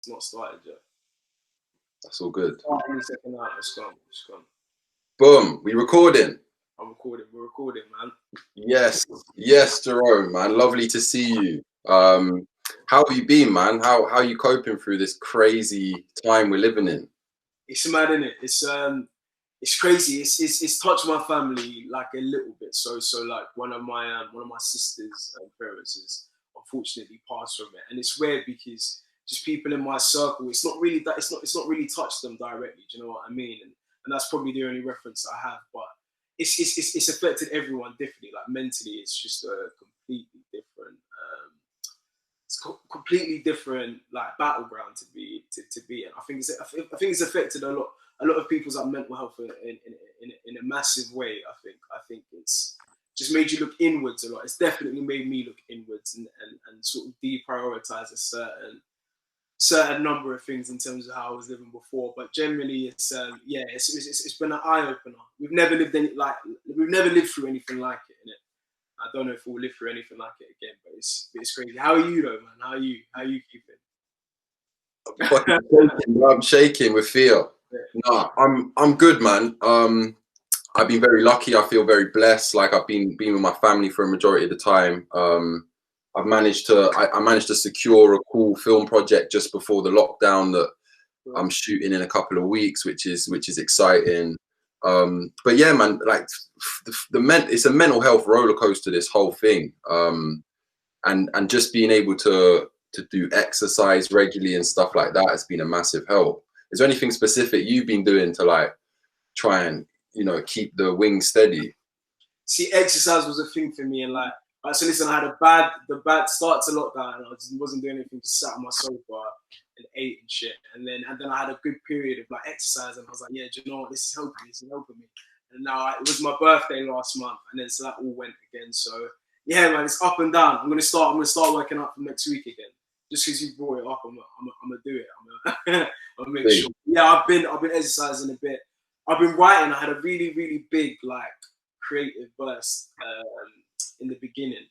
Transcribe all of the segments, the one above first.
It's not started yet. That's all good. Any second out, it's gone. It's gone. Boom, we recording. I'm recording. We're recording, man. Yes, yes, Jerome, man. Lovely to see you. How have you been, man? How you coping through this crazy time we're living in? It's mad, isn't it? It's crazy. It's touched my family like a little bit. So like one of my sister's parents is unfortunately passed from it, and it's weird because just people in my circle, it's not really really touched them directly. Do you know what I mean? And that's probably the only reference I have, but it's affected everyone differently. Like mentally, it's just a completely different. Completely different like battleground to be in. I think it's affected a lot of people's like mental health in a massive way. I think it's just made you look inwards a lot. It's definitely made me look inwards and sort of deprioritize a certain number of things in terms of how I was living before. But generally, it's been an eye opener. We've never lived through anything like it, innit? I don't know if we'll live through anything like it again, but it's crazy. How are you though, man? How are you keeping? I'm shaking with fear. No, I'm good, man. I've been very lucky. I feel very blessed. Like I've been with my family for a majority of the time. I managed to secure a cool film project just before the lockdown that I'm shooting in a couple of weeks, which is exciting. But yeah, man, like it's a mental health roller coaster, this whole thing. And just being able to do exercise regularly and stuff like that has been a massive help. Is there anything specific you've been doing to like try and, you know, keep the wings steady? See, exercise was a thing for me, and like so listen, I had the bad start to lockdown, and I just wasn't doing anything, just sat on my sofa and ate and shit. And then I had a good period of like exercise, and I was like, yeah, do you know what? This is helping me. And now it was my birthday last month, and then so that all went again. So yeah, man, it's up and down. I'm gonna start working out from next week again. Just because you brought it up, I'm gonna do it. I'm gonna make sure. Yeah, I've been exercising a bit. I've been writing. I had a really, really big like creative burst in the beginning,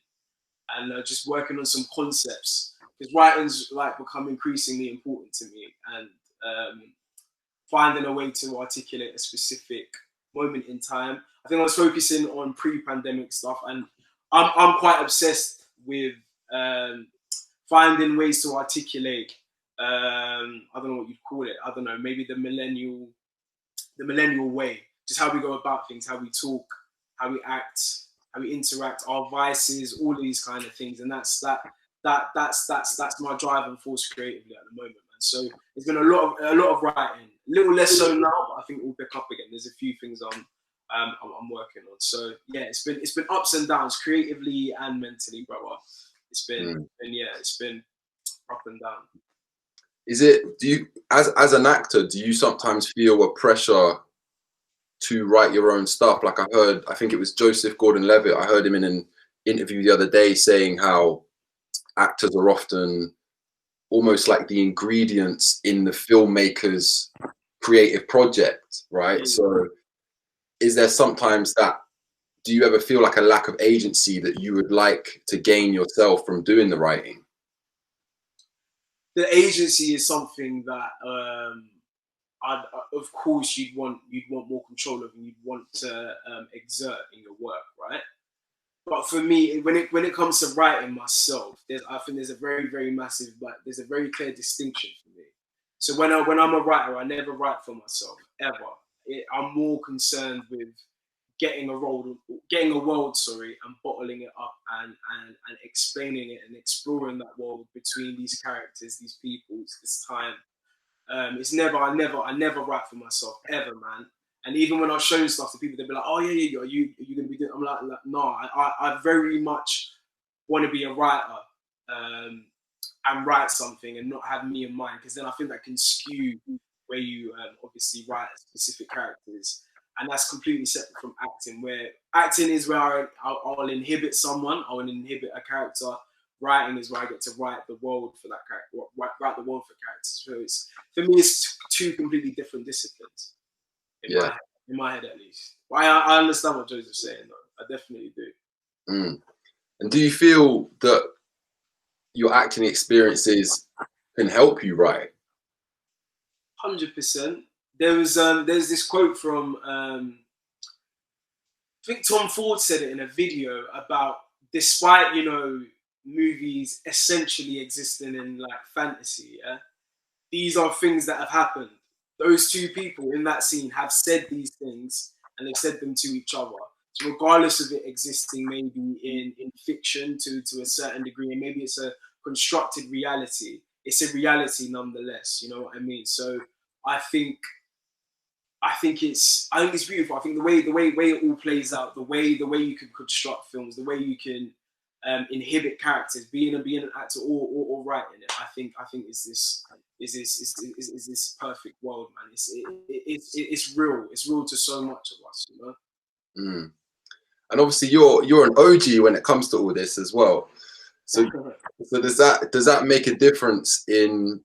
and just working on some concepts, because writing's like become increasingly important to me, and finding a way to articulate a specific moment in time. I think I was focusing on pre-pandemic stuff, and I'm quite obsessed with finding ways to articulate. I don't know what you'd call it. I don't know, maybe the millennial way, just how we go about things, how we talk, how we act, how we interact, our vices, all these kind of things, and that's my driving force creatively at the moment, man. So there's been a lot of writing, a little less so now, but I think we'll pick up again. There's a few things I'm working on. So yeah, it's been ups and downs creatively and mentally, brother. It's been up and down. Do you, as an actor, do you sometimes feel a pressure to write your own stuff? Like I think it was Joseph Gordon-Levitt, I heard him in an interview the other day saying how actors are often almost like the ingredients in the filmmaker's creative project, right? So is there sometimes do you ever feel like a lack of agency that you would like to gain yourself from doing the writing? The agency is something that of course you'd want more control of, and you'd want to exert in your work, right? But for me, when it comes to writing myself, I think there's a very, very massive, there's a very clear distinction for me. So when I'm a writer, I never write for myself ever. I'm more concerned with getting a world, and bottling it up and explaining it and exploring that world between these characters, these peoples, this time. I never write for myself ever, man. And even when I've shown stuff to people, they'll be like, "Oh yeah, are you gonna be doing?" I'm like no, I very much want to be a writer and write something and not have me in mind, because then I think that can skew where you obviously write specific characters, and that's completely separate from acting. Where acting is where I'll inhibit someone, I'll inhibit a character. Writing is where I get to write the world for that character, write the world for characters. So for me, it's two completely different disciplines. In my head at least. Well, I understand what Joseph's saying, though. I definitely do. And do you feel that your acting experiences can help you write? 100%. There's this quote from I think Tom Ford said it in a video about, despite, you know, movies essentially existing in like fantasy, yeah, these are things that have happened. Those two people in that scene have said these things, and they've said them to each other. So regardless of it existing maybe in fiction to a certain degree, and maybe it's a constructed reality, it's a reality nonetheless. You know what I mean? So I think I think it's beautiful. I think the way it all plays out, the way you can construct films, the way you can inhibit characters, being an actor or writing it. I think is this perfect world, man. It's real. It's real to so much of us, you know. Mm. And obviously, you're an OG when it comes to all this as well. So does that make a difference in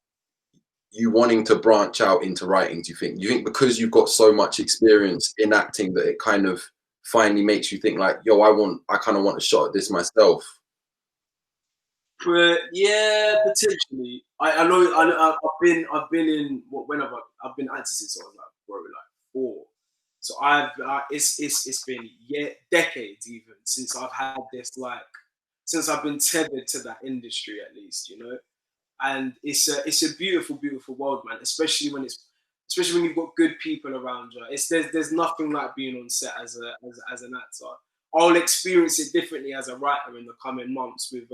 you wanting to branch out into writing? Do you think? Because you've got so much experience in acting that it kind of finally makes you think like, yo, I kind of want a shot at this myself? But yeah, potentially. I know. I've been in I've been acting since I was like probably like 4. So it's been decades even since I've had this, like, since I've been tethered to that industry at least, you know. And it's a beautiful world, man. Especially when you've got good people around you. There's nothing like being on set as an actor. I'll experience it differently as a writer in the coming months with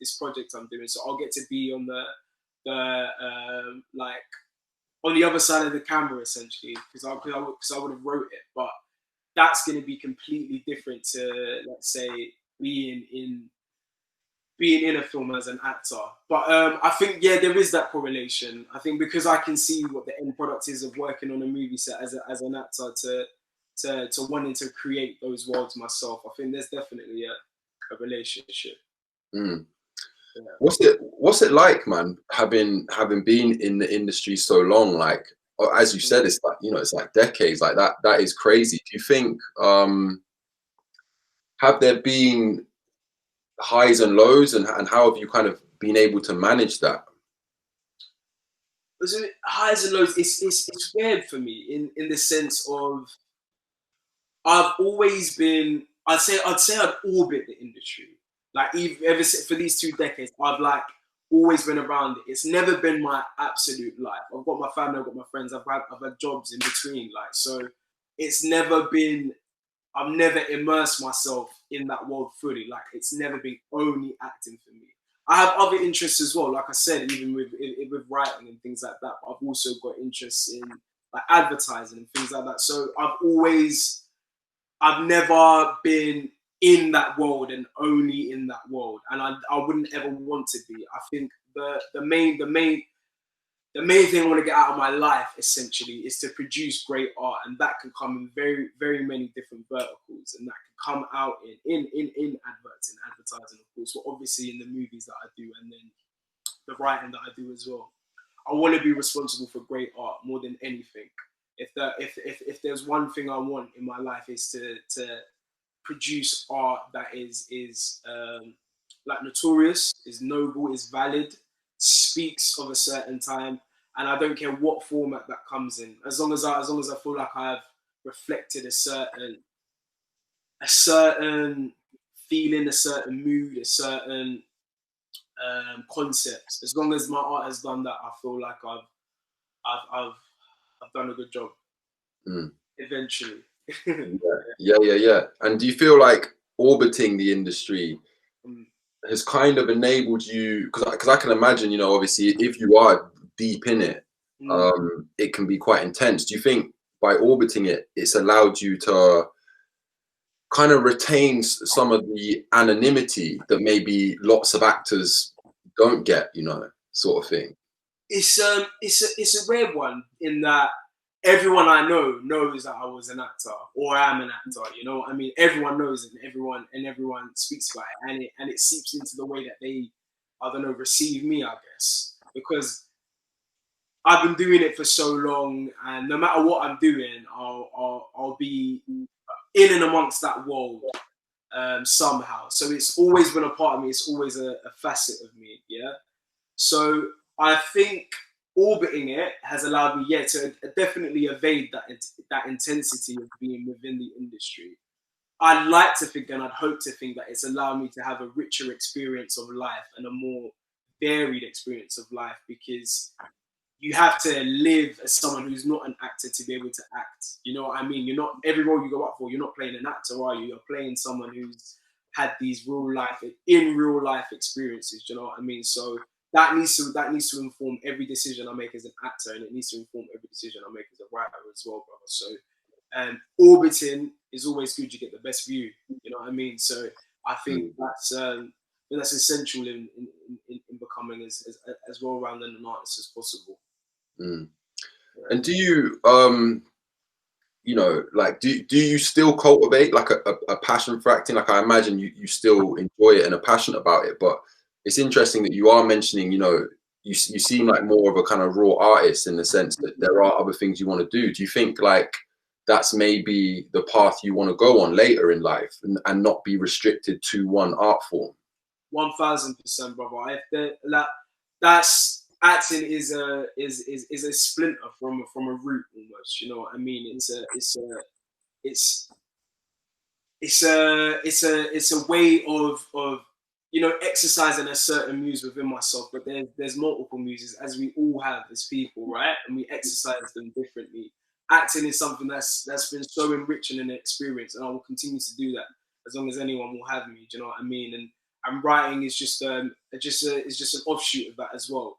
this project I'm doing. So I'll get to be on the like on the other side of the camera essentially, because I would have wrote it. But that's going to be completely different to, let's say, being in a film as an actor. But I think, yeah, there is that correlation. I think because I can see what the end product is of working on a movie set as an actor to wanting to create those worlds myself. I think there's definitely a relationship. Mm. Yeah. What's it like, man, having been in the industry so long? Like, as you said, it's like, you know, it's like decades. Like that is crazy. Do you think have there been highs and lows, and how have you kind of been able to manage that? So highs and lows. It's weird for me in the sense of I've always been. I'd say I'd orbit the industry. Like ever since, for these 2 decades, I've like always been around it. It's never been my absolute life. I've got my family, I've got my friends, I've had jobs in between. Like, so it's never been. I've never immersed myself in that world fully. Like, it's never been only acting for me. I have other interests as well. Like I said, even with writing and things like that. But I've also got interests in like advertising and things like that. So I've never been in that world and only in that world, and I wouldn't ever want to be. I think the main thing I want to get out of my life essentially is to produce great art, and that can come in very, very many different verticals, and that can come out in adverts and advertising, of course, but obviously in the movies that I do, and then the writing that I do as well. I want to be responsible for great art more than anything. If there's one thing I want in my life is to produce art that is like notorious, is noble, is valid, speaks of a certain time, and I don't care what format that comes in. As long as I feel like I have reflected a certain feeling, a certain mood, a certain concept. As long as my art has done that, I feel like I've done a good job. Mm. Eventually. Yeah. And do you feel like orbiting the industry has kind of enabled you, because I can imagine, you know, obviously if you are deep in it, it can be quite intense. Do you think by orbiting it, it's allowed you to kind of retain some of the anonymity that maybe lots of actors don't get, you know, sort of thing? It's a weird one in that everyone I know knows that I was an actor or I am an actor. You know what I mean? Everyone knows it, and everyone speaks about it, and it seeps into the way that they, I don't know, receive me, I guess, because I've been doing it for so long, and no matter what I'm doing, I'll be in and amongst that world somehow. So it's always been a part of me. It's always a facet of me. Yeah. So I think orbiting it has allowed me, yeah, to definitely evade that intensity of being within the industry. I'd like to think, and I'd hope to think, that it's allowed me to have a richer experience of life and a more varied experience of life, because you have to live as someone who's not an actor to be able to act. You know what I mean? You're not, every role you go up for, you're not playing an actor, are you? You're playing someone who's had these in real life experiences. Do you know what I mean? So that needs to inform every decision I make as an actor, and it needs to inform every decision I make as a writer as well, brother. So orbiting is always good. You get the best view. You know what I mean? So I think that's essential in becoming as well-rounded an artist as possible. Mm. And do you, you know, like, do you still cultivate like a passion for acting? Like, I imagine you still enjoy it and are passionate about it, but it's interesting that you are mentioning, you know, you seem like more of a kind of raw artist in the sense that there are other things you want to do. Do you think like that's maybe the path you want to go on later in life, and not be restricted to one art form? 1000%, brother. That's acting is a splinter from a root almost. You know what I mean? It's a way of you know, exercising a certain muse within myself. But there's multiple muses, as we all have as people, right? And we exercise them differently. Acting is something that's been so enriching in the experience, and I will continue to do that as long as anyone will have me. Do you know what I mean? And writing is just an offshoot of that as well.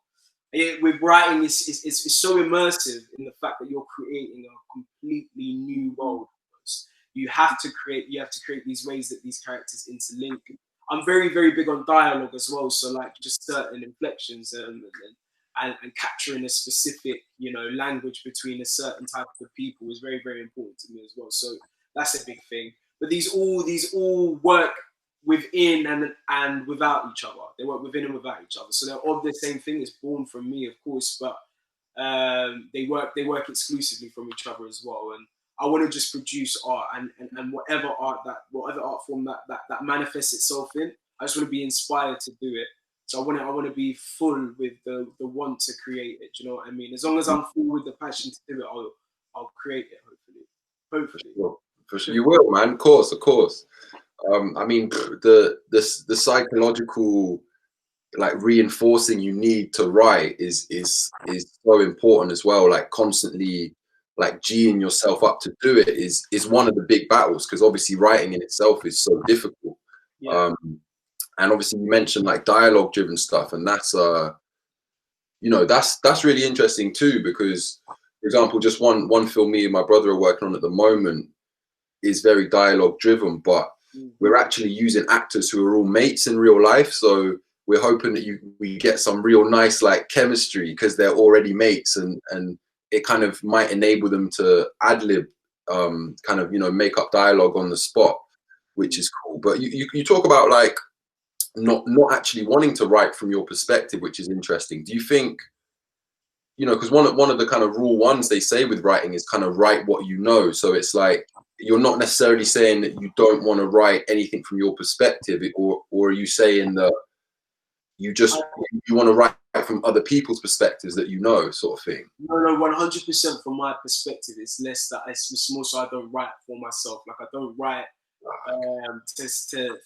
With writing, it's so immersive in the fact that you're creating a completely new world. You have to create these ways that these characters interlink. I'm very, very big on dialogue as well. So like just certain inflections and capturing a specific, you know, language between a certain type of people is very, very important to me as well. So that's a big thing. But these all work within and without each other. They work within and without each other. So they're of the same thing. It's born from me, of course, but they work exclusively from each other as well. And I want to just produce art and whatever art form that manifests itself in. I just want to be inspired to do it. So I want to be full with the want to create it. Do you know what I mean? As long as I'm full with the passion to do it, I'll create it. Hopefully. For sure. You will, man. Of course. I mean, the psychological like reinforcing you need to write is so important as well. Like constantly like G'ing yourself up to do it is one of the big battles, because obviously writing in itself is so difficult. Yeah. And obviously you mentioned like dialogue driven stuff, and that's you know, that's really interesting too, because for example, just one film me and my brother are working on at the moment is very dialogue driven, but we're actually using actors who are all mates in real life. So we're hoping that we get some real nice like chemistry because they're already mates, and it kind of might enable them to ad-lib, kind of, you know, make up dialogue on the spot, which is cool. But you talk about like not actually wanting to write from your perspective, which is interesting. Do you think, you know, because one of the kind of rule ones they say with writing is kind of write what you know. So it's like you're not necessarily saying that you don't want to write anything from your perspective, or are you saying that you want to write from other people's perspectives that you know, sort of thing? No, 100% from my perspective. It's less that it's more so I don't write for myself. Like I don't write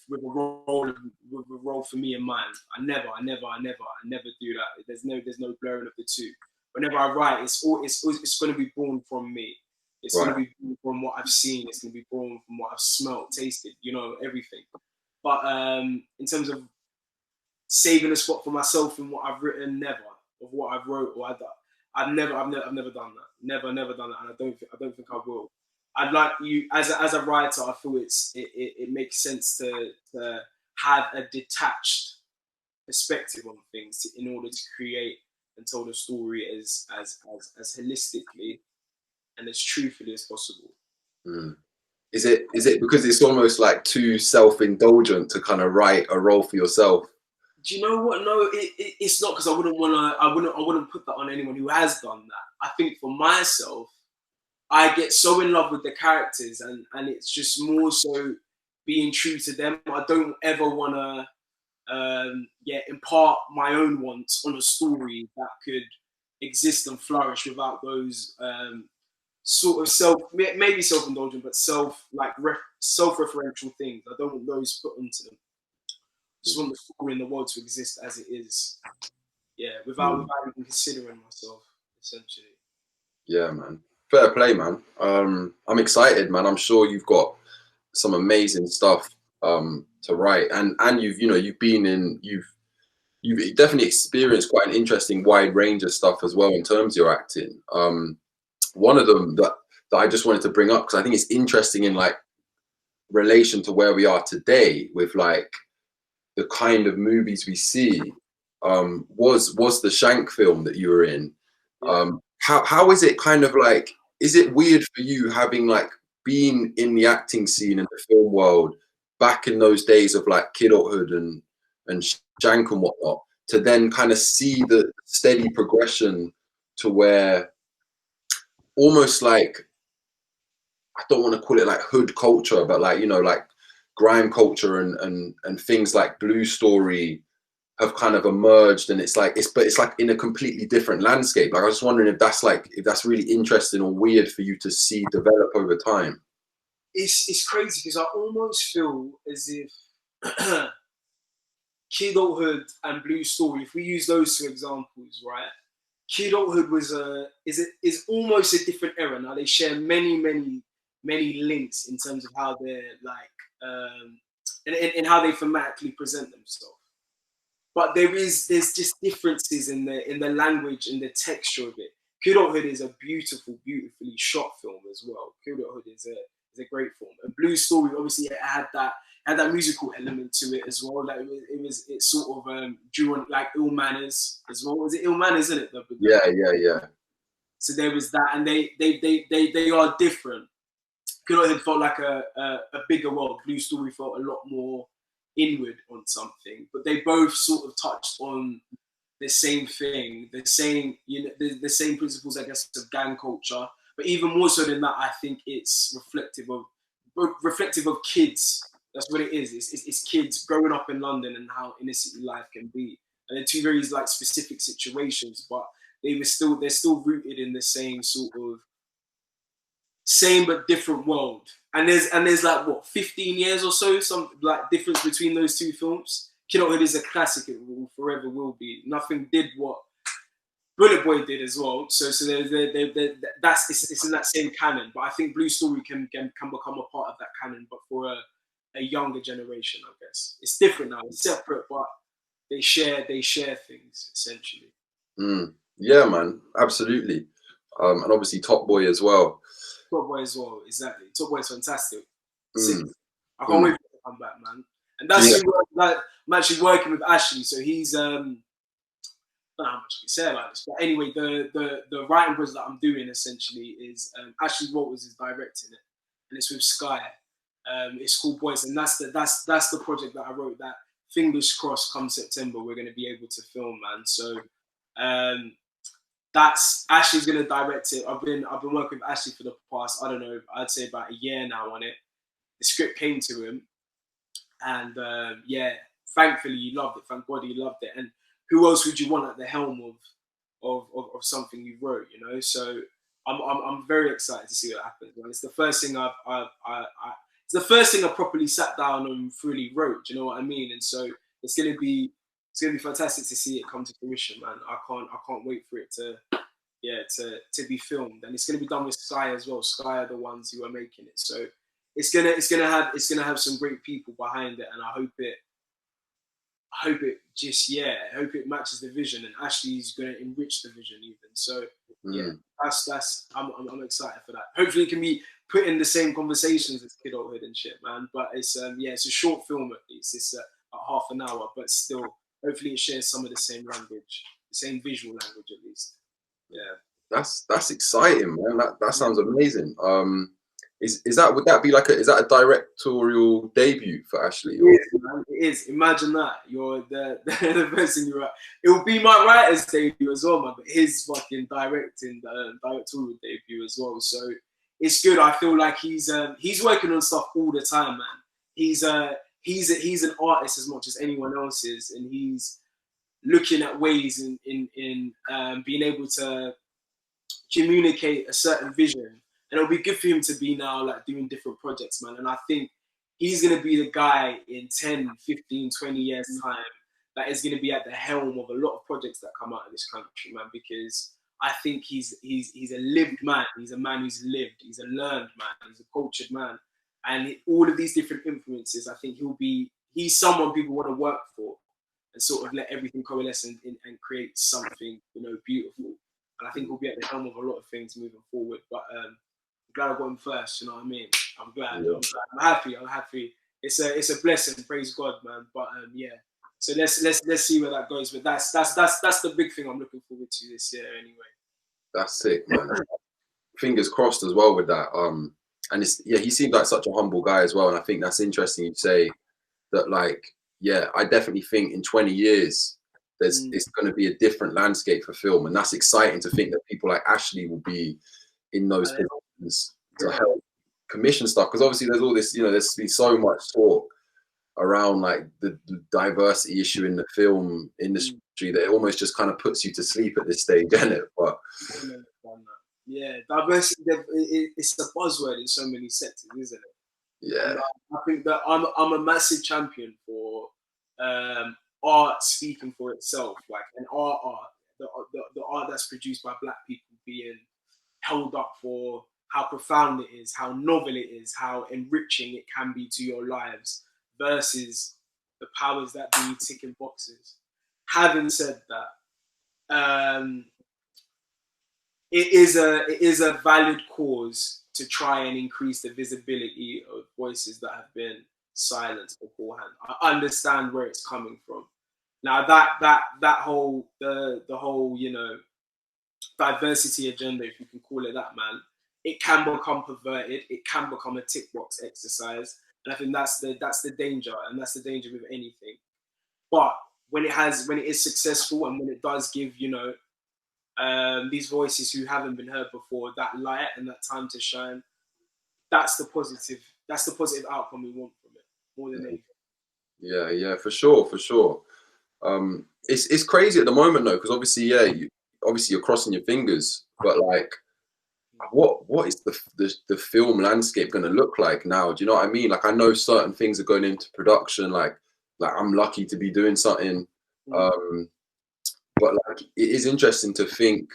with a role for me in mind. I never do that. There's no blurring of the two. Whenever I write, it's going to be born from me. It's going to be born from what I've seen. It's going to be born from what I've smelled, tasted, you know, everything. But in terms of saving a spot for myself in what I've written, never. Of what I've wrote or I've never done that. Never done that, and I don't think I will. I'd like you as a writer. I feel it makes sense to have a detached perspective on things in order to create and tell the story as holistically and as truthfully as possible. Is it because it's almost like too self-indulgent to kind of write a role for yourself? Do you know what? No, it's not, because I wouldn't put that on anyone who has done that. I think for myself, I get so in love with the characters, and it's just more so being true to them. I don't ever want to impart my own wants on a story that could exist and flourish without those sort of maybe self-indulgent, but self-referential things. I don't want those put onto them. I just want the story in the world to exist as it is. Yeah, without even considering myself, essentially. Yeah, man. Fair play, man. I'm excited, man. I'm sure you've got some amazing stuff to write, and you've been in, you've definitely experienced quite an interesting wide range of stuff as well in terms of your acting. One of them that I just wanted to bring up, because I think it's interesting in like relation to where we are today with like the kind of movies we see, was the Shank film that you were in. How is it kind of like, is it weird for you having like been in the acting scene in the film world back in those days of like kidulthood and Shank and whatnot, to then kind of see the steady progression to where almost like, I don't want to call it like hood culture, but like, like grime culture and things like Blue Story have kind of emerged, and it's like in a completely different landscape. Like I was just wondering if that's really interesting or weird for you to see develop over time. It's crazy because I almost feel as if Kidulthood and Blue Story, if we use those two examples, right? Kidulthood is almost a different era. Now they share many links in terms of how they're like in how they thematically present themselves. But there's just differences in the language and the texture of it. Kidulthood is a beautifully shot film as well. Kidulthood is a great film. And Blue Story, obviously, it had that musical element to it as well. Like it sort of drew on like Ill Manners as well. Was it Ill Manners, isn't it? Yeah. So there was that, and they are different. Kidulthood felt like a bigger world. Blue Story felt a lot more inward on something, but they both sort of touched on the same thing, the same the same principles, I guess, of gang culture. But even more so than that, I think it's reflective of kids. That's what it is. It's kids growing up in London and how inner city life can be. And they're two very like specific situations, but they're still rooted in the same sort of same but different world. And there's like what 15 years or so, some like difference between those two films. Kidulthood is a classic; it will forever will be. Nothing did what Bullet Boy did as well. So it's in that same canon. But I think Blue Story can become a part of that canon, but for a younger generation, I guess. It's different now. It's separate, but they share things essentially. Yeah, man, absolutely. And obviously Top Boy as well. Top Boy as well, exactly. Top Boy is fantastic. I can't wait for it to come back, man. And that's I'm actually working with Ashley, so he's I don't know how much I can say like this, but anyway, the writing process that I'm doing essentially is Ashley Walters is directing it, and it's with Sky. It's called Boys, and that's the project that I wrote. That fingers crossed, come September, we're going to be able to film, man. So that's Ashley's going to direct it. I've been working with Ashley for the past, I don't know, I'd say about a year now on it. The script came to him, and thankfully he loved it. Thank God he loved it. And who else would you want at the helm of something you wrote, you know? So I'm very excited to see what happens. Man. It's the first thing it's the first thing I properly sat down and fully wrote. Do you know what I mean? And so it's gonna be fantastic to see it come to fruition, man. I can't wait for it to be filmed, and it's gonna be done with Sky as well. Sky are the ones who are making it, so it's gonna have some great people behind it, and I hope it matches the vision, and Ashley's gonna enrich the vision even. So I'm excited for that. Hopefully it can be put in the same conversations as Kidulthood and shit, man. But it's it's a short film at least. It's half an hour, but still, hopefully it shares some of the same language, the same visual language at least. Yeah, that's exciting, man. That sounds amazing. Is that a directorial debut for Ashley? It is, man. It is. Imagine that. You're the person you write. It will be my writer's debut as well, man. But his fucking directorial debut as well. So it's good. I feel like he's working on stuff all the time, man. He's an artist as much as anyone else is, and he's looking at ways in being able to communicate a certain vision, and it'll be good for him to be now like doing different projects, man. And I think he's gonna be the guy in 10, 15, 20 years time that is gonna be at the helm of a lot of projects that come out of this country, man. Because I think he's a lived man. He's a man who's lived. He's a learned man. He's a cultured man, and all of these different influences. I think he's someone people want to work for, and sort of let everything coalesce and create something, you know, beautiful. And I think we'll be at the helm of a lot of things moving forward. But I'm glad I got him first. You know what I mean? I'm glad. Yeah. I'm happy. I'm happy. It's a blessing. Praise God, man. But yeah. So let's see where that goes. But that's the big thing I'm looking forward to this year, anyway. That's sick, man. Fingers crossed as well with that. And he seems like such a humble guy as well. And I think that's interesting. You say that, like, yeah, I definitely think in 20 years. It's going to be a different landscape for film, and that's exciting to think that people like Ashley will be in those positions to help commission stuff. Because obviously there's all this, you know, there's been so much talk around like the diversity issue in the film industry that it almost just kind of puts you to sleep at this stage, isn't it? But yeah, diversity, it's a buzzword in so many sectors, isn't it? Yeah, and I think that I'm a massive champion for art speaking for itself, like an art, the art that's produced by Black people being held up for how profound it is, how novel it is, how enriching it can be to your lives, versus the powers that be ticking boxes. Having said that, it is a valid cause to try and increase the visibility of voices that have been silenced beforehand. I understand where it's coming from. Now that whole the whole, you know, diversity agenda, if you can call it that, man, it can become perverted. It can become a tick box exercise, and I think that's the danger, and that's the danger with anything. But when it is successful, and when it does give, you know, these voices who haven't been heard before that light and that time to shine, that's the positive outcome we want from it, more than anything. Yeah, for sure. It's crazy at the moment though, because obviously, you're crossing your fingers, but like, what is the film landscape going to look like now? Do you know what I mean? Like, I know certain things are going into production. Like I'm lucky to be doing something, but like, it is interesting to think,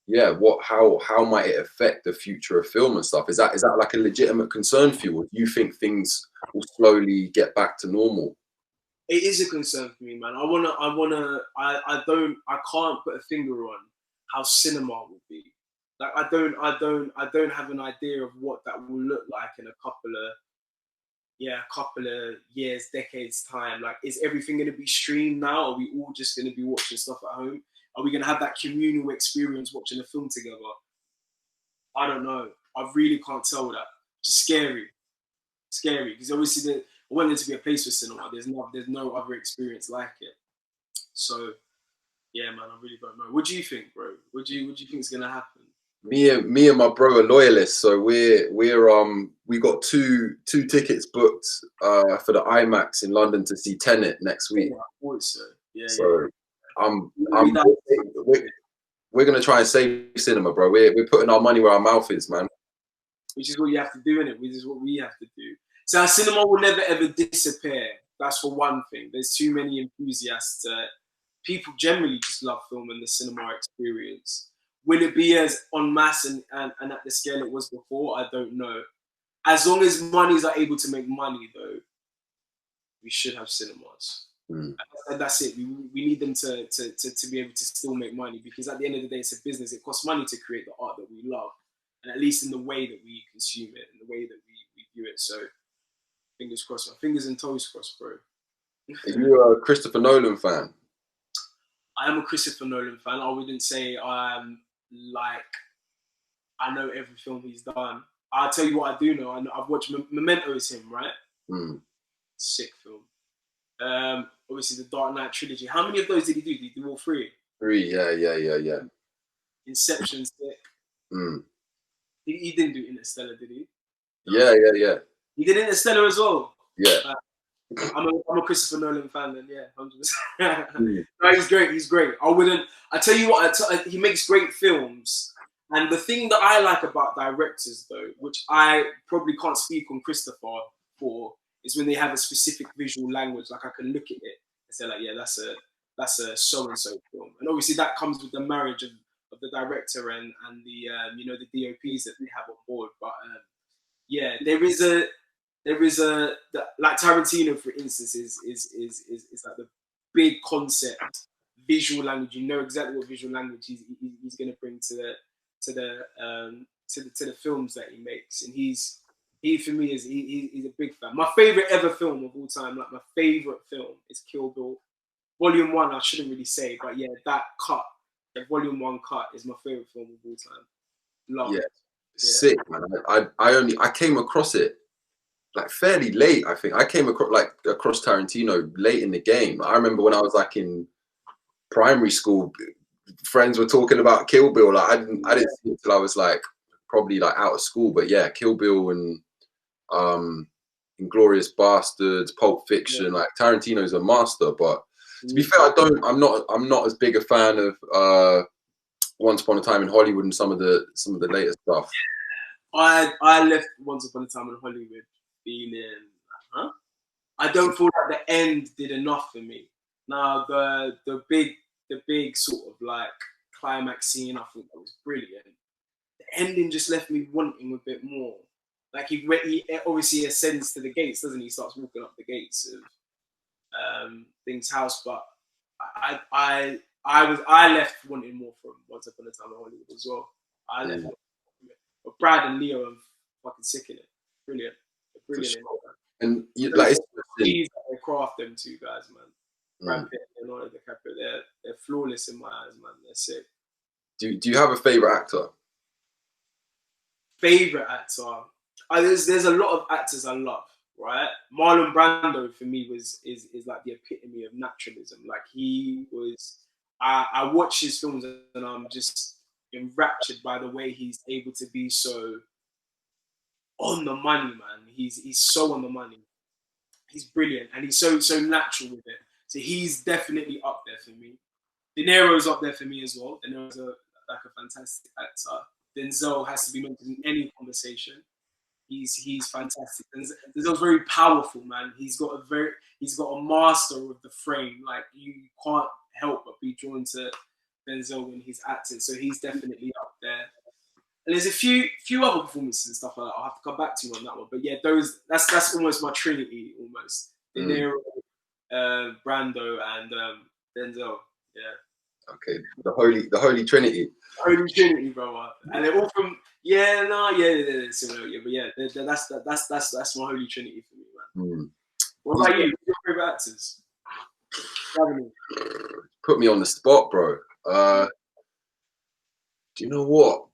yeah, how might it affect the future of film and stuff? Is that like a legitimate concern for you, or do you think things will slowly get back to normal? It is a concern for me, man. I can't put a finger on how cinema will be. Like I don't have an idea of what that will look like in a couple of years, decades time. Like, is everything going to be streamed now? Are we all just going to be watching stuff at home? Are we going to have that communal experience watching a film together? I don't know. I really can't tell that. It's scary, because obviously I want there to be a place for cinema. There's no other experience like it. So yeah, man, I really don't know. What do you think, bro? What do you think is gonna happen? Me and my bro are loyalists, so we got two tickets booked for the IMAX in London to see Tenet next week. Oh, I thought so. Yeah. So we're gonna try and save cinema, bro. We're putting our money where our mouth is, man. Which is what you have to do, innit? Which is what we have to do. So our cinema will never ever disappear. That's for one thing. There's too many enthusiasts. People generally just love film and the cinema experience. Will it be as en masse and at the scale it was before? I don't know. As long as monies are able to make money, though, we should have cinemas. And that's it. We need them to be able to still make money, because at the end of the day, it's a business. It costs money to create the art that we love, and at least in the way that we consume it, in the way that we view it. So fingers crossed, my fingers and toes crossed, bro. Are you a Christopher Nolan fan? I am a Christopher Nolan fan. I wouldn't say I'm like, I know every film he's done. I'll tell you what I do know. I've watched Memento is him, right? Sick film. Obviously the Dark Knight trilogy. How many of those did he do? Did he do all three? Three, yeah. Inception, sick. He didn't do Interstellar, did he? Yeah. He did Interstellar as well. Yeah. I'm a Christopher Nolan fan then, yeah, 100%. No, he's great. He's great. I tell you what, he makes great films. And the thing that I like about directors, though, which I probably can't speak on Christopher for, is when they have a specific visual language. Like I can look at it and say, like, yeah, that's a so and so film. And obviously that comes with the marriage of the director and the the DOPs that they have on board. But yeah, like Tarantino, for instance, is like the big concept visual language. You know exactly what visual language he's going to bring to the films that he makes, and he for me he's a big fan. My favorite ever film of all time, like my favorite film, is Kill Bill Volume 1. I shouldn't really say, but yeah, that cut, the Volume 1 cut, is my favorite film of all time. Love it. Sick, man. I came across it like fairly late. I think I came across Tarantino late in the game. I remember when I was like in primary school, friends were talking about Kill Bill. Like I didn't see it till I was like probably like out of school. But yeah, Kill Bill and Inglourious Bastards, Pulp Fiction. Like Tarantino's a master. But to be fair, I'm not as big a fan of Once Upon a Time in Hollywood and some of the later stuff. I left Once Upon a Time in Hollywood feeling, I don't feel like the end did enough for me. Now the big sort of like climax scene, I think that was brilliant. The ending just left me wanting a bit more. Like he obviously ascends to the gates, doesn't he? He starts walking up the gates of Thing's house, but I left wanting more from Once Upon a Time in Hollywood as well. I left. But Brad and Leo are fucking sick in it. Brilliant. They're brilliant. Sure. And like they craft them two guys, man. Brad Pitt and Leonardo DiCaprio, they're flawless in my eyes, man. They're sick. Do you have a favorite actor? Favorite actor? There's a lot of actors I love, right? Marlon Brando for me is like the epitome of naturalism. Like he was. I watch his films and I'm just enraptured by the way he's able to be so on the money, man. He's so on the money. He's brilliant and he's so natural with it. So he's definitely up there for me. De Niro's up there for me as well. De Niro's like a fantastic actor. Denzel has to be mentioned in any conversation. He's fantastic. Denzel's very powerful, man. He's got a master of the frame. Like you can't help but be drawn to Denzel when he's acting. So he's definitely up there. And there's a few other performances and stuff like that. I'll have to come back to you on that one. But yeah, that's almost my trinity, almost. De Niro, Brando, and Denzel. Yeah. Okay, the holy trinity. Holy trinity, brother. And they're all from similar. Yeah, but yeah, that's my holy trinity for me, man. What about you? Who's your favorite actors? Put me on the spot, bro. Do you know what?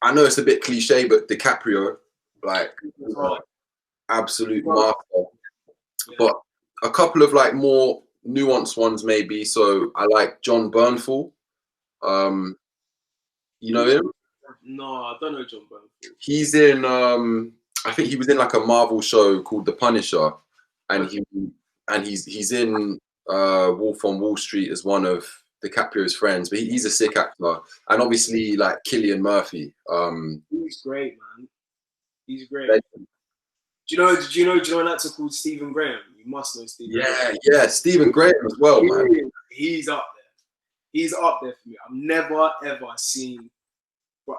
I know it's a bit cliche, but DiCaprio, like, absolute master. Yeah. But a couple of like more nuanced ones, maybe. So I like John Bernthal. You know him? No, I don't know John Bernthal. He's in. I think he was in like a Marvel show called The Punisher, and he's in Wolf on Wall Street as one of DiCaprio's friends, but he's a sick actor. And obviously like Cillian Murphy. He's great, man. He's great. Do you know an actor called Stephen Graham? You must know Stephen. Yeah, Stephen Graham as well, man. He's up there. He's up there for me. I've never ever seen. But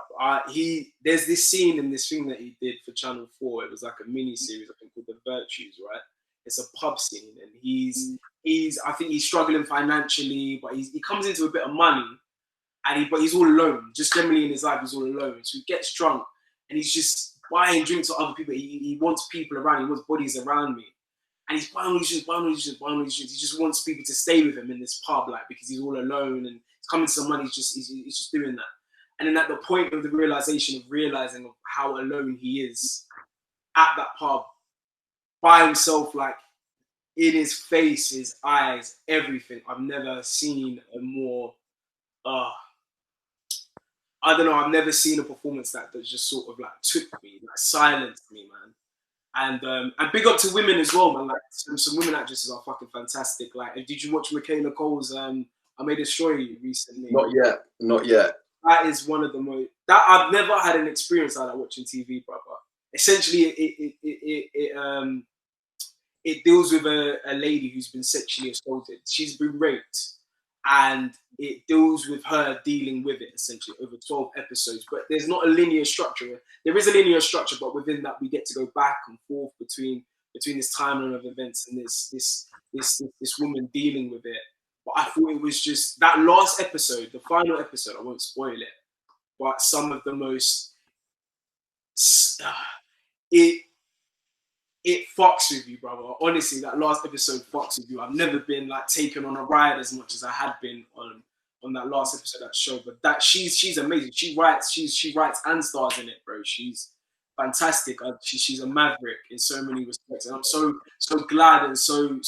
there's this scene in this thing that he did for Channel 4. It was like a mini series, I think, called The Virtues, right? It's a pub scene, and I think he's struggling financially, but he comes into a bit of money, but he's all alone. Just generally in his life, he's all alone. So he gets drunk, and he's just buying drinks for other people. He wants people around. He wants bodies around me, and he's buying all these drinks. He just wants people to stay with him in this pub, like because he's all alone and he's coming to some money. He's just doing that. And then at the point of the realizing of how alone he is at that pub, by himself, like in his face, his eyes, everything. I've never seen a more, I don't know, I've never seen a performance that just sort of like took me, like silenced me, man. And big up to women as well, man. Like some women actresses are fucking fantastic. Like, did you watch Michaela Cole's I May Destroy You recently? Not yet, not yet. That is one of the most, that I've never had an experience like that watching TV, brother. Essentially, it deals with a lady who's been sexually assaulted. She's been raped, and it deals with her dealing with it essentially over 12 episodes. But there's not a linear structure. There is a linear structure, but within that we get to go back and forth between this timeline of events and this woman dealing with it. But I thought it was just that last episode, the final episode. I won't spoil it, but some of the most it fucks with you, brother. Honestly, that last episode fucks with you. I've never been like taken on a ride as much as I had been on that last episode of that show. But that she's amazing. She writes and stars in it, bro. She's fantastic. She's a maverick in so many respects, and I'm so glad and so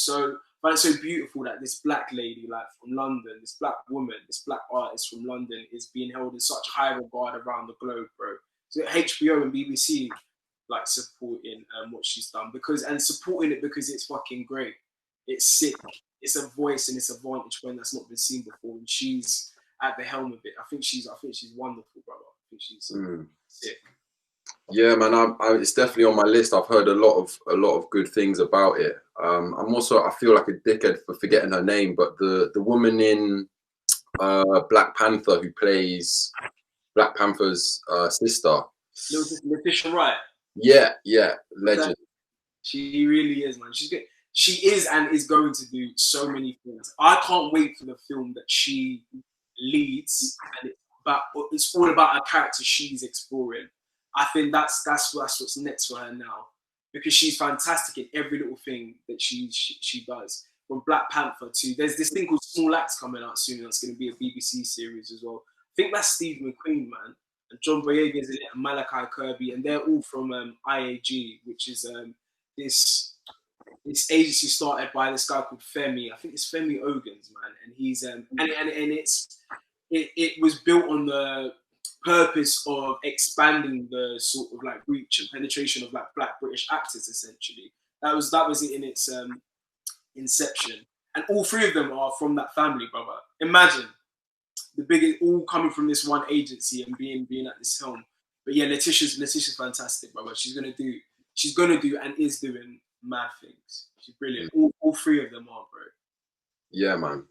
but it's so beautiful that this black lady, like from London, this black woman, this black artist from London, is being held in such high regard around the globe, bro. So HBO and BBC like supporting what she's done and supporting it because it's fucking great. It's sick. It's a voice and it's a vantage point that's not been seen before, and she's at the helm of it. I think she's wonderful, brother. I think she's sick. Yeah, man, it's definitely on my list. I've heard a lot of good things about it. I feel like a dickhead for forgetting her name, but the woman in Black Panther who plays Black Panther's sister, Letitia Wright. Yeah, legend. She really is, man. She's good. She is and is going to do so many things. I can't wait for the film that she leads, and it's all about her character she's exploring. I think that's what's next for her now, because she's fantastic in every little thing that she does. From Black Panther to there's this thing called Small Axe coming out soon. That's going to be a BBC series as well. I think that's Steve McQueen, man. And John Boyega's in it, and Malachi Kirby, and they're all from IAG, which is this agency started by this guy called Femi. I think it's Femi Ogans, man, and he's it was built on the purpose of expanding the sort of like reach and penetration of like Black British actors. Essentially, that was it in its inception, and all three of them are from that family, brother. Imagine. The biggest, all coming from this one agency and being at this helm. But yeah, Letitia's fantastic, brother. She's gonna do and is doing mad things. She's brilliant. All three of them are, bro. Yeah, man.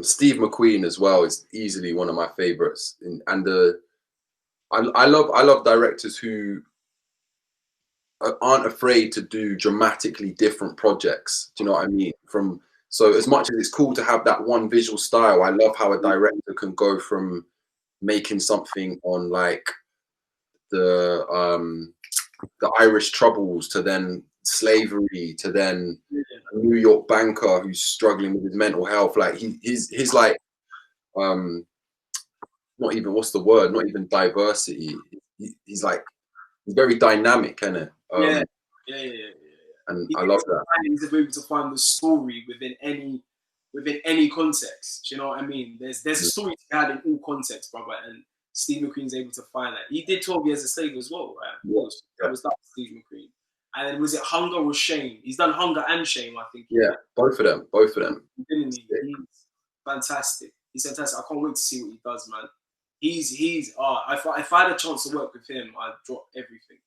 Steve McQueen as well is easily one of my favorites. I love directors who aren't afraid to do dramatically different projects. Do you know what I mean? So as much as it's cool to have that one visual style, I love how a director can go from making something on like the Irish Troubles to then slavery to then a New York banker who's struggling with his mental health. Like he's like not even, what's the word? Not even diversity. He's very dynamic, isn't it? Yeah. And I love that. He's able to find the story within any context. Do you know what I mean? There's a story to be had in all contexts, brother. And Steve McQueen's able to find that. He did 12 Years a Slave as well, right? Yeah. That was Steve McQueen. And was it Hunger or Shame? He's done Hunger and Shame, I think. Yeah, both of them. Didn't he? He's fantastic. He's fantastic. I can't wait to see what he does, man. If I had a chance to work with him, I'd drop everything.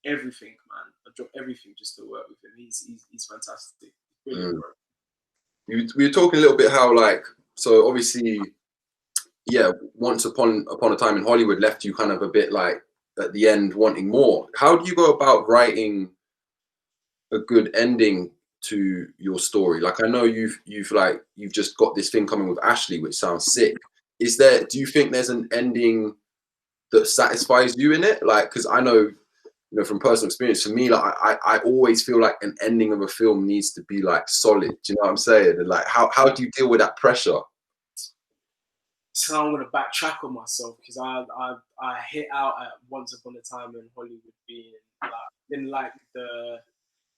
Everything, man. I'd drop everything just to work with him. He's fantastic. Brilliant, bro. We were talking a little bit how so obviously, yeah, Once Upon a Time in Hollywood left you kind of a bit like at the end wanting more. How do you go about writing a good ending to your story? Like, I know you've just got this thing coming with Ashley, which sounds sick. Do you think there's an ending that satisfies you in it? Like, because I know, from personal experience, for me, like I always feel like an ending of a film needs to be like solid. Do you know what I'm saying? And like, how do you deal with that pressure? So I'm gonna backtrack on myself, because I hit out at Once Upon a Time in Hollywood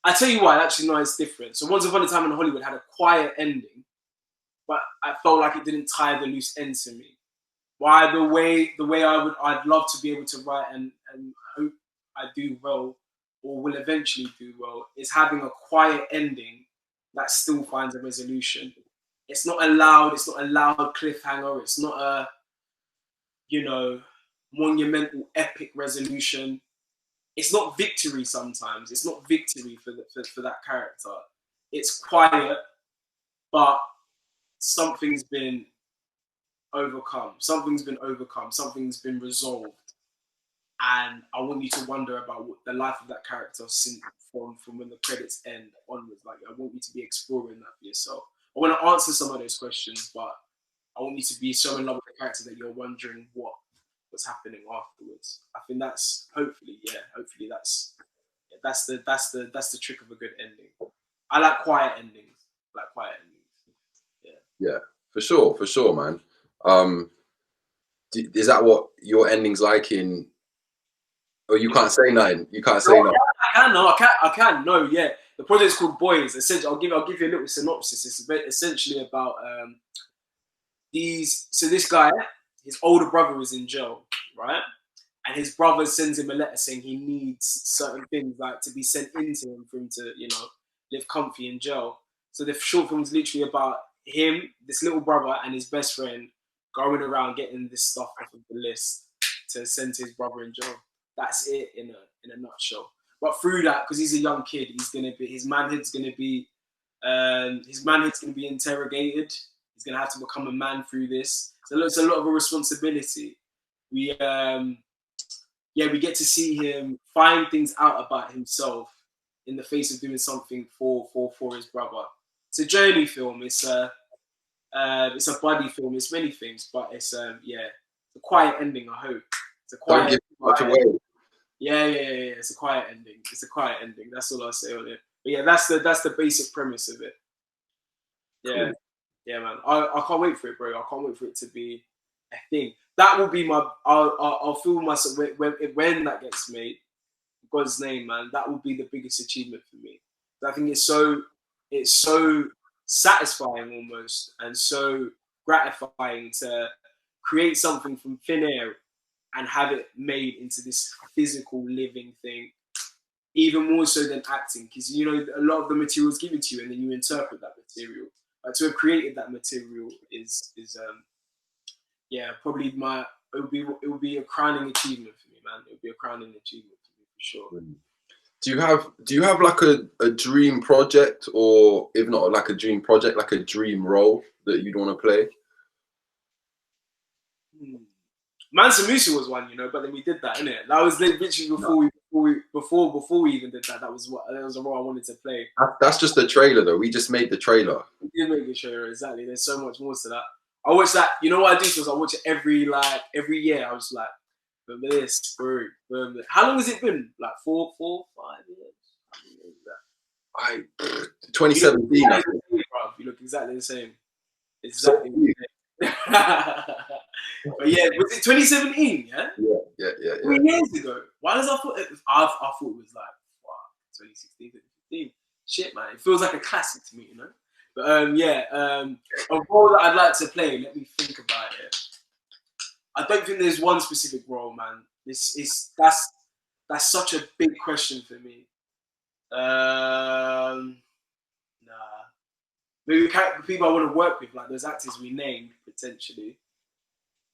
I tell you why. Actually, no, it's different. So Once Upon a Time in Hollywood had a quiet ending, but I felt like it didn't tie the loose ends to me. Why the way I'd love to be able to write and hope I do well or will eventually do well, is having a quiet ending that still finds a resolution. It's not a loud cliffhanger. It's not a, you know, monumental epic resolution. It's not victory sometimes. It's not victory for that character. It's quiet, but something's been overcome. Something's been overcome. Something's been resolved. And I want you to wonder about what the life of that character since from when the credits end onwards. Like, I want you to be exploring that for yourself. I want to answer some of those questions, but I want you to be so in love with the character that you're wondering what's happening afterwards. I think that's hopefully that's the trick of a good ending. I like quiet endings. Yeah, for sure, man. Is that what your ending's like in? Oh, you can't say nine. You can't say nine. I can. No, yeah. The project's called Boys. Essentially, I'll give you a little synopsis. It's essentially about this guy, his older brother is in jail, right? And his brother sends him a letter saying he needs certain things like to be sent into him for him to, live comfy in jail. So the short film's literally about him, this little brother, and his best friend going around getting this stuff off of the list to send to his brother in jail. That's it in a nutshell. But through that, because he's a young kid, his manhood's gonna be interrogated. He's gonna have to become a man through this. So it's a lot of a responsibility. We get to see him find things out about himself in the face of doing something for his brother. It's a journey film. It's a buddy film. It's many things, but it's a quiet ending. I hope it's a quiet. Don't give much away. Yeah. It's a quiet ending. That's all I'll say on it. But yeah, that's the basic premise of it. Yeah, cool. Yeah, man. I can't wait for it, bro. I can't wait for it to be a thing. That will be my. I'll feel myself when that gets made. In God's name, man. That will be the biggest achievement for me. I think it's so satisfying almost, and so gratifying to create something from thin air and have it made into this physical living thing, even more so than acting, because a lot of the material is given to you and then you interpret that material. To have created that material is probably it would be a crowning achievement for me, man. It would be a crowning achievement for me for sure. Do you have like a dream project, or if not like a dream project, like a dream role that you'd want to play? Mansa Musa was one, but then we did that, innit? That was literally before we even did that. That was a role I wanted to play. That's just the trailer, though. We just made the trailer. We did make the trailer, exactly. There's so much more to that. I watch that. You know what I do? So I watch it every year. I was like, remember this, bro. How long has it been? Like 4, 5 years? 2017. You look exactly the same. Exactly the same. But yeah, was it 2017? Yeah. 3 years ago. Why does I thought it was like 2016, 2015? Shit, man, it feels like a classic to me, But a role that I'd like to play. Let me think about it. I don't think there's one specific role, man. That's such a big question for me. Nah. Maybe the people I want to work with, like those actors we named potentially.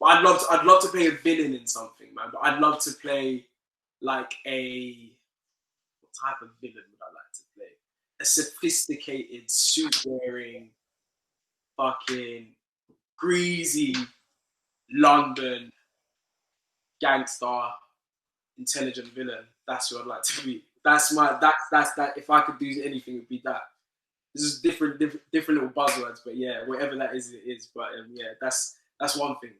But I'd love to play a villain in something, man. But I'd love to play like what type of villain would I like to play? A sophisticated, suit-wearing, fucking greasy London gangster, intelligent villain. That's who I'd like to be. That's that. If I could do anything, it would be that. This is different little buzzwords, but yeah, whatever that is, it is. But that's one thing.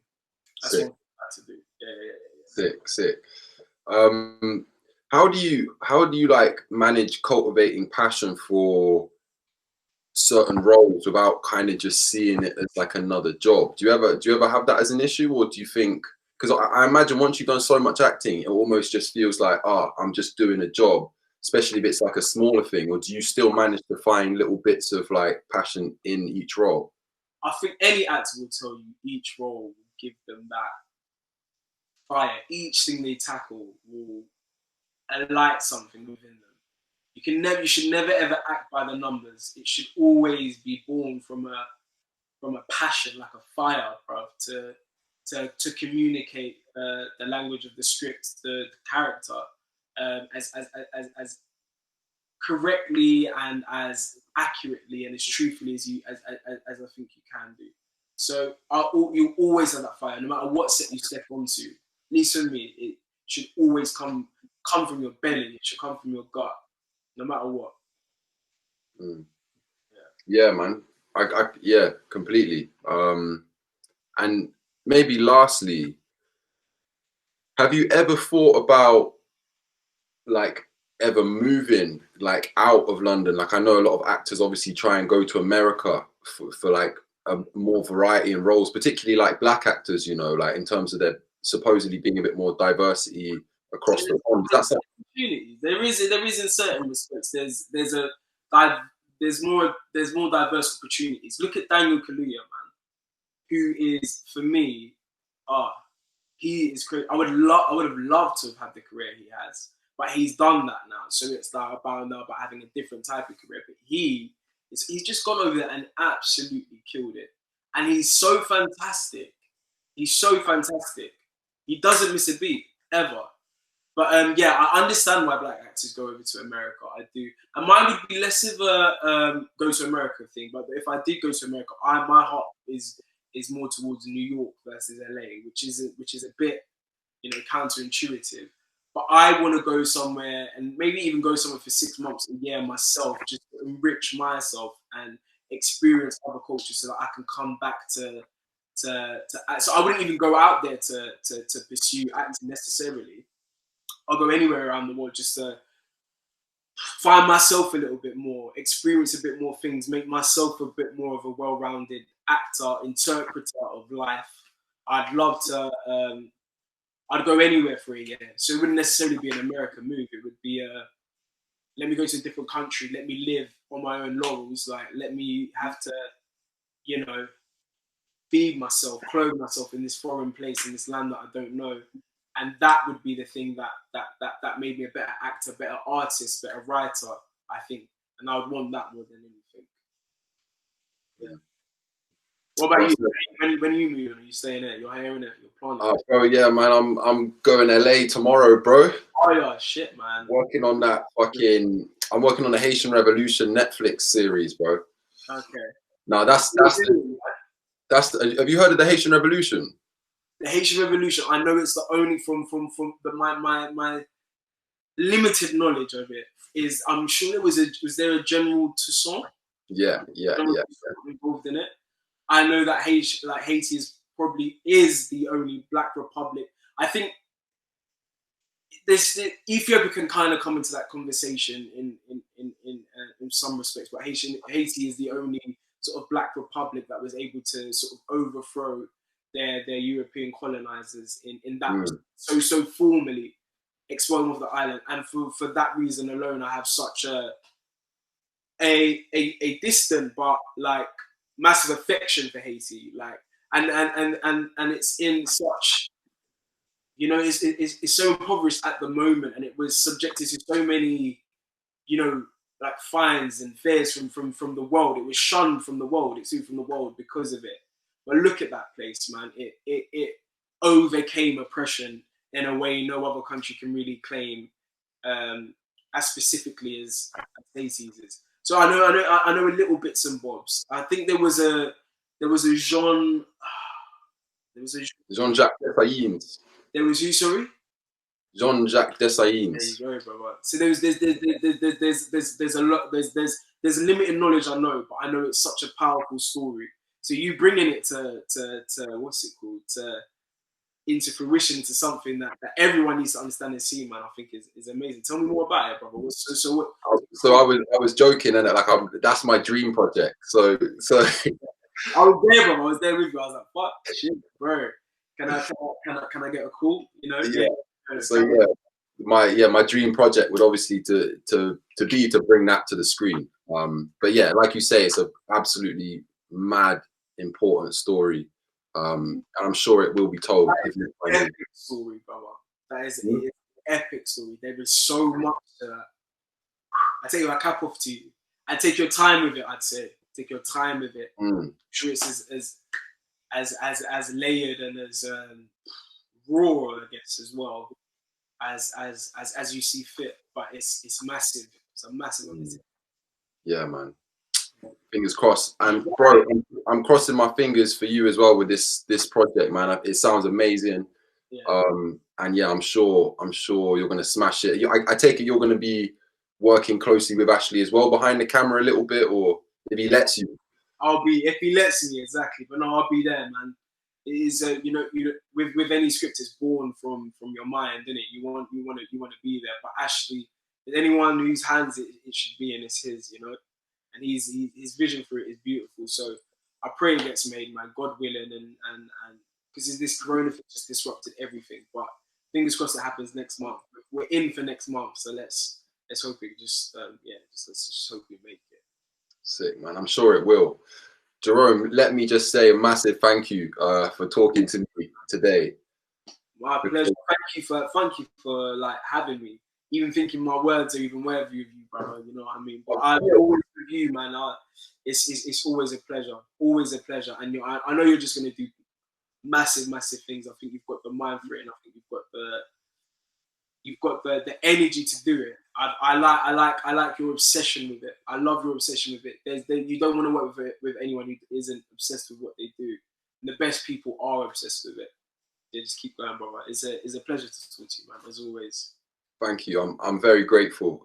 That's Sick. one thing I like to do. Yeah. Sick. How do you like manage cultivating passion for certain roles without kind of just seeing it as like another job? Do you ever have that as an issue, or do you think? Because I imagine once you've done so much acting, it almost just feels like, I'm just doing a job, especially if it's like a smaller thing. Or do you still manage to find little bits of like passion in each role? I think any actor will tell you each role will give them that fire. Each thing they tackle will light something within them. You should never ever act by the numbers. It should always be born from a passion, like a fire, bro, to communicate the language of the script, the character, as correctly and as accurately and as truthfully as I think you can do. So you always have that fire, no matter what set you step onto. At least for me, it should always come from your belly. It should come from your gut, no matter what. Yeah, man. Yeah, completely. And maybe lastly, have you ever thought about like ever moving like out of London? Like I know a lot of actors obviously try and go to America for like a more variety in roles, particularly like black actors, you know, like in terms of there supposedly being a bit more diversity across the pond. That's opportunities. There is in certain respects. There's more diverse opportunities. Look at Daniel Kaluuya, man, who is, for me, he is crazy. I would have loved to have had the career he has, but he's done that now. So it's like about having a different type of career. But he's just gone over there and absolutely killed it. And he's so fantastic. He's so fantastic. He doesn't miss a beat ever. But yeah, I understand why black actors go over to America. I do, and mine would be less of a go to America thing. But if I did go to America, my heart is more towards New York versus LA, which is a bit, you know, counterintuitive. But I want to go somewhere, and maybe even go somewhere for 6 months, a year myself, just to enrich myself and experience other cultures, so that I can come back to act. So I wouldn't even go out there to pursue acting necessarily. I'll go anywhere around the world just to find myself a little bit more, experience a bit more things, make myself a bit more of a well-rounded actor, interpreter of life. I'd love to, I'd go anywhere for a year. So it wouldn't necessarily be an American move. It would be let me go to a different country, let me live on my own laurels, like let me have to, you know, feed myself, clothe myself in this foreign place, in this land that I don't know. And that would be the thing that made me a better actor, better artist, better writer, I think. And I would want that more than anything. Yeah. What about you? When you move, are you staying there? You're hearing it? You're planning? Bro, yeah, man. I'm going LA tomorrow, bro. Oh yeah, shit, man. Working on that fucking. I'm working on the Haitian Revolution Netflix series, bro. Okay. No, that's have you heard of the Haitian Revolution? The Haitian Revolution. I know it's the only from my limited knowledge of it is. I'm sure was there a General Toussaint? Yeah. Involved in it. I know that Haiti is the only Black republic. I think Ethiopia can kind of come into that conversation in some respects, but Haiti is the only sort of Black republic that was able to sort of overthrow their European colonizers in that so formally exploiting of the island. And for that reason alone, I have such a distant but like massive affection for Haiti, like and it's in such, you know, it's so impoverished at the moment, and it was subjected to so many, you know, like fines and fears from the world. It was shunned from the world. It's from the world because of it. But look at that place, man. It overcame oppression in a way no other country can really claim, as specifically as Haiti's is. So I know a little bits and bobs. I think there was a Jean-Jacques Dessalines. There was who? Sorry. Jean-Jacques Dessalines. There you go, brother. So there's a lot. There's limited knowledge I know, but I know it's such a powerful story. So you bringing it to what's it called, into fruition, to something that everyone needs to understand and see, man, I think is amazing. Tell me more about it, brother. So I was joking, and like that's my dream project. So I was there, brother. I was there with you. I was like, fuck, shit, bro. Can I get a call? You know? Yeah. So yeah, my dream project would obviously to bring that to the screen. But yeah, like you say, it's a absolutely mad important story. And I'm sure it will be told. That is an epic story, brother. That is epic story. There is so much to that. I take my cap off to you. I take your time with it. I'd say take your time with it. I'm sure it's as layered and as raw, I guess, as well as you see fit. But it's massive. It's a massive one. Yeah, man. Fingers crossed. And bro, I'm crossing my fingers for you as well with this project, man. It sounds amazing. Yeah. And yeah, I'm sure you're gonna smash it. I take it you're gonna be working closely with Ashley as well behind the camera a little bit, or if he lets you. I'll be, if he lets me, exactly. But no, I'll be there, man. It is, you know, with any script, it's born from your mind, isn't it? You want to be there. But Ashley, anyone whose hands it should be in, it's his, you know. And his vision for it is beautiful. So I pray it gets made, man. God willing, and because this corona thing just disrupted everything. But fingers crossed it happens next month. We're in for next month, so let's hope it just let's just hope we make it. Sick, man. I'm sure it will. Jerome, let me just say a massive thank you for talking to me today. My pleasure. Thank you for like having me. Even thinking my words are even worthy of you, brother. You know what I mean? But I always with you, man. It's always a pleasure. Always a pleasure. And I know you're just gonna do massive things. I think you've got the mind for it, and I think you've got the energy to do it. I like your obsession with it. I love your obsession with it. You don't want to work with anyone who isn't obsessed with what they do. And the best people are obsessed with it. Yeah, just keep going, brother. It's a pleasure to talk to you, man, as always. Thank you. I'm very grateful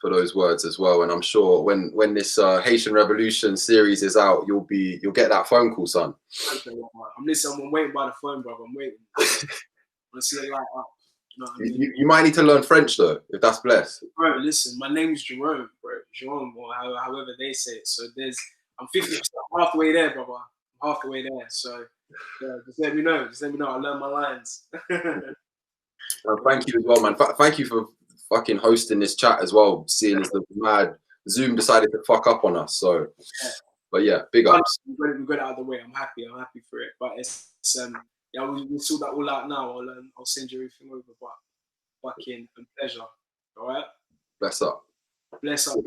for those words as well. And I'm sure when this Haitian Revolution series is out, you'll get that phone call, son. I'm listening. I'm waiting by the phone, brother. I'm waiting. I want to see the light up. You know what I mean? You might need to learn French though, if that's blessed. Bro, listen, my name's Jerome, bro. Jerome, or however they say it. So I'm 50%, half the way there, brother. I'm half the way there. So yeah, just let me know. I'll learn my lines. Thank you as well, man. Thank you for fucking hosting this chat as well, seeing as the mad Zoom decided to fuck up on us. So, but yeah, big ups. We got it out of the way. I'm happy for it. But it's yeah, we'll sort that all out now. I'll send you everything over. But fucking pleasure. All right. Bless up. Bless up.